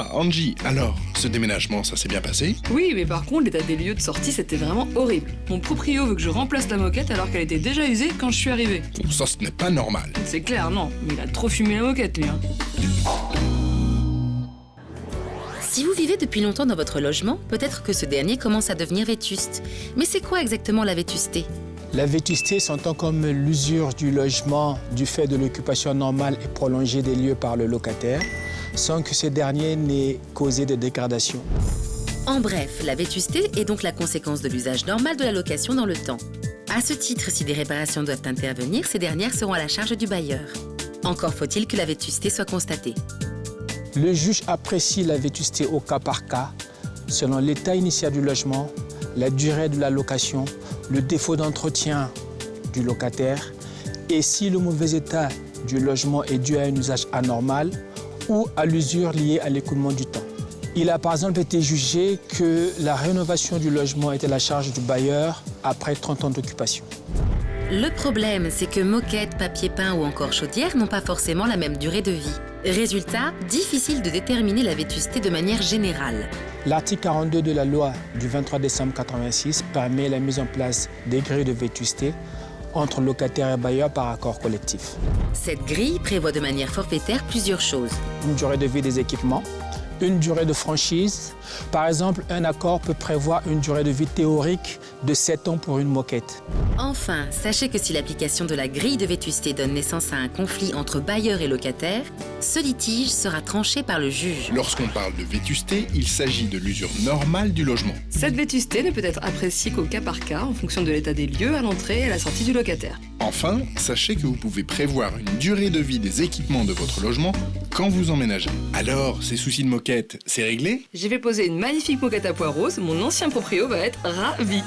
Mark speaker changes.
Speaker 1: Ah, Angie, alors, ce déménagement, ça s'est bien passé?
Speaker 2: Oui, mais par contre, l'état des lieux de sortie, c'était vraiment horrible. Mon proprio veut que je remplace la moquette alors qu'elle était déjà usée quand je suis arrivée.
Speaker 1: Ça, ce n'est pas normal.
Speaker 2: C'est clair, non, mais il a trop fumé la moquette, lui.
Speaker 3: Si vous vivez depuis longtemps dans votre logement, peut-être que ce dernier commence à devenir vétuste. Mais c'est quoi exactement la vétusté?
Speaker 4: La vétusté s'entend comme l'usure du logement du fait de l'occupation normale et prolongée des lieux par le locataire, sans que ce dernier n'ait causé de dégradation.
Speaker 3: En bref, la vétusté est donc la conséquence de l'usage normal de la location dans le temps. À ce titre, si des réparations doivent intervenir, ces dernières seront à la charge du bailleur. Encore faut-il que la vétusté soit constatée.
Speaker 4: Le juge apprécie la vétusté au cas par cas, selon l'état initial du logement, la durée de la location, le défaut d'entretien du locataire et si le mauvais état du logement est dû à un usage anormal ou à l'usure liée à l'écoulement du temps. Il a par exemple été jugé que la rénovation du logement était à la charge du bailleur après 30 ans d'occupation.
Speaker 3: Le problème, c'est que moquette, papier peint ou encore chaudière n'ont pas forcément la même durée de vie. Résultat, difficile de déterminer la vétusté de manière générale.
Speaker 4: L'article 42 de la loi du 23 décembre 1986 permet la mise en place des grilles de vétusté entre locataires et bailleurs par accord collectif.
Speaker 3: Cette grille prévoit de manière forfaitaire plusieurs choses.
Speaker 4: Une durée de vie des équipements, une durée de franchise. Par exemple, un accord peut prévoir une durée de vie théorique de 7 ans pour une moquette.
Speaker 3: Enfin, sachez que si l'application de la grille de vétusté donne naissance à un conflit entre bailleurs et locataires, ce litige sera tranché par le juge.
Speaker 1: Lorsqu'on parle de vétusté, il s'agit de l'usure normale du logement.
Speaker 2: Cette vétusté ne peut être appréciée qu'au cas par cas, en fonction de l'état des lieux à l'entrée et à la sortie du locataire.
Speaker 1: Enfin, sachez que vous pouvez prévoir une durée de vie des équipements de votre logement quand vous emménagez. Alors, ces soucis de moquette, c'est réglé?
Speaker 2: J'ai fait poser une magnifique moquette à pois rose, mon ancien proprio va être ravi.